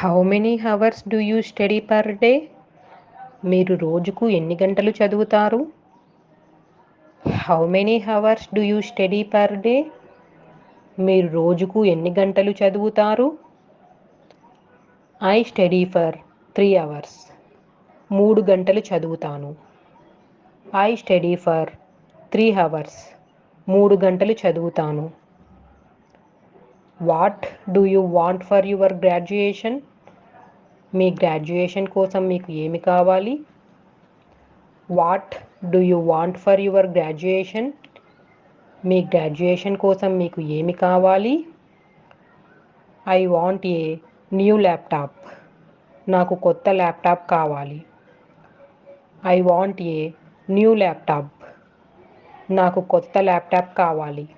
How many hours do you study per day? మీరు రోజుకు ఎన్ని గంటలు చదువుతారు? How many hours do you study per day? మీరు రోజుకు ఎన్ని గంటలు చదువుతారు? I study for 3 hours. 3 గంటలు చదువుతాను. I study for 3 hours. 3 గంటలు చదువుతాను. What do you want for your graduation? మీ గ్రాడ్యుయేషన్ కోసం మీకు ఏమి కావాలి? What do you want for your graduation? మీ గ్రాడ్యుయేషన్ కోసం మీకు ఏమి కావాలి? I want a new laptop. నాకు కొత్త ల్యాప్టాప్ కావాలి. I want a new laptop. నాకు కొత్త ల్యాప్టాప్ కావాలి.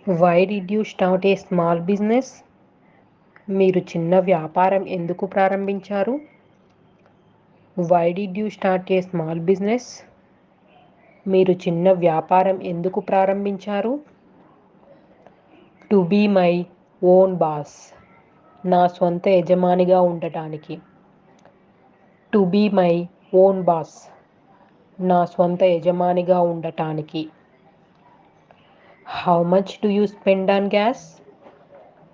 Why did you start a small business? మీరు చిన్న వ్యాపారం ఎందుకు ప్రారంభించారు? Why did you start a small business? మీరు చిన్న వ్యాపారం ఎందుకు ప్రారంభించారు? To be my own boss. నా స్వంత యజమానిగా ఉండటానికి. To be my own boss. నా స్వంత యజమానిగా ఉండటానికి. How much do you spend on gas?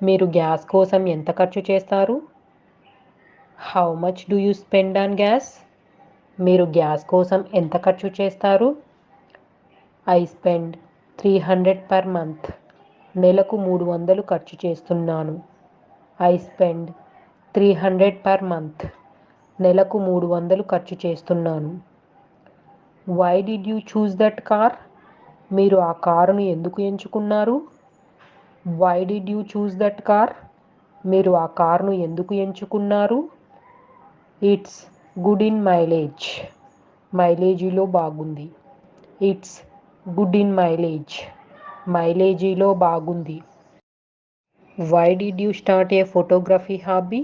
మీరు గ్యాస్ కోసం ఎంత ఖర్చు చేస్తారు? How much do you spend on gas? మీరు గ్యాస్ కోసం ఎంత ఖర్చు చేస్తారు? I spend 300 per month. నెలకు 300 ఖర్చు చేస్తున్నాను. I spend 300 per month. నెలకు 300 ఖర్చు చేస్తున్నాను. Why did you choose that car? మీరు ఆ కారును ఎందుకు ఎంచుకున్నారు? Why did you choose that car? మీరు ఆ కారును ఎందుకు ఎంచుకున్నారు? It's good in mileage. మైలేజీలో బాగుంది. It's good in mileage. మైలేజీలో బాగుంది. Why did you start a photography hobby?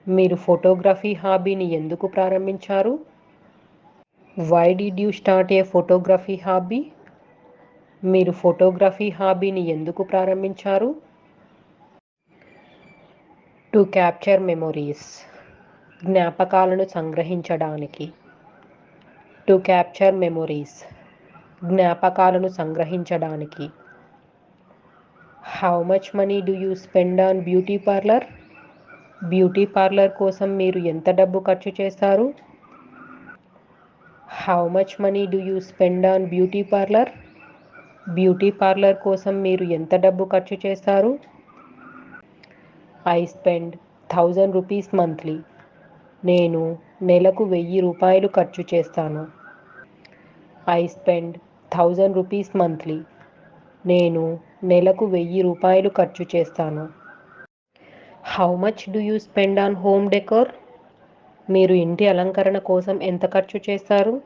మీరు ఫోటోగ్రఫీ హాబీని ఎందుకు ప్రారంభించారు? Why did you start a photography hobby? మీరు ఫోటోగ్రఫీ హాబీని ఎందుకు ప్రారంభించారు? To capture memories. జ్ఞాపకాలను సంగ్రహించడానికి. To capture memories. జ్ఞాపకాలను సంగ్రహించడానికి. How much money do you spend on beauty parlour? Beauty parlour కోసం మీరు ఎంత డబ్బు ఖర్చు చేస్తారు? How much money do you spend on beauty parlour? Beauty parlour కోసం మీరు ఎంత డబ్బు ఖర్చు చేస్తారు? I spend 1000 rupees monthly. నేను నెలకు 1000 రూపాయలు ఖర్చు చేస్తాను. I spend 1000 rupees monthly. నేను నెలకు 1000 రూపాయలు ఖర్చు చేస్తాను. How much do you spend on home decor? మీరు ఇంటి అలంకరణ కోసం ఎంత ఖర్చు చేస్తారు?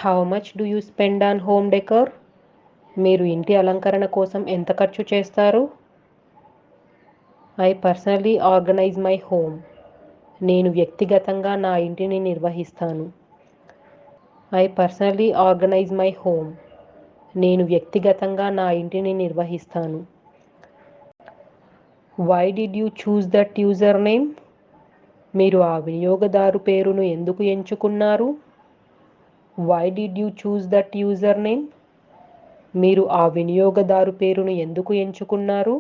How much do you spend on home decor? మీరు ఇంటి అలంకరణ కోసం ఎంత ఖర్చు చేస్తారు? I personally organise my home. నేను వ్యక్తిగతంగా నా ఇంటిని నిర్వహిస్తాను. I personally organise my home. నేను వ్యక్తిగతంగా నా ఇంటిని నిర్వహిస్తాను. Why did you choose that user name? మీరు ఆ వినియోగదారు పేరును ఎందుకు ఎంచుకున్నారు? Why did you choose that user name? మీరు ఆ వినియోగదారు పేరును ఎందుకు ఎంచుకున్నారు?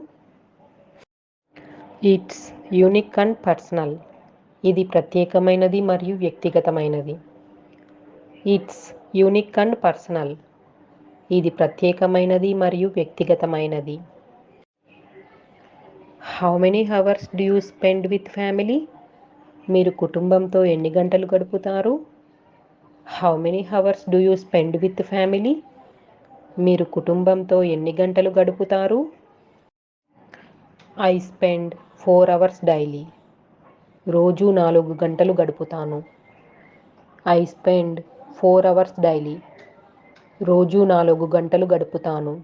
It's unique and personal. ఇది ప్రత్యేకమైనది మరియు వ్యక్తిగతమైనది. It's unique and personal. ఇది ప్రత్యేకమైనది మరియు వ్యక్తిగతమైనది. How many hours do you spend with family? మీరు కుటుంబంతో ఎన్ని గంటలు గడుపుతారు? How many hours do you spend with family? మీరు కుటుంబంతో ఎన్ని గంటలు గడుపుతారు? I spend 4 hours daily. రోజు 4 గంటలు గడుపుతాను. I spend 4 hours daily. రోజు 4 గంటలు గడుపుతాను.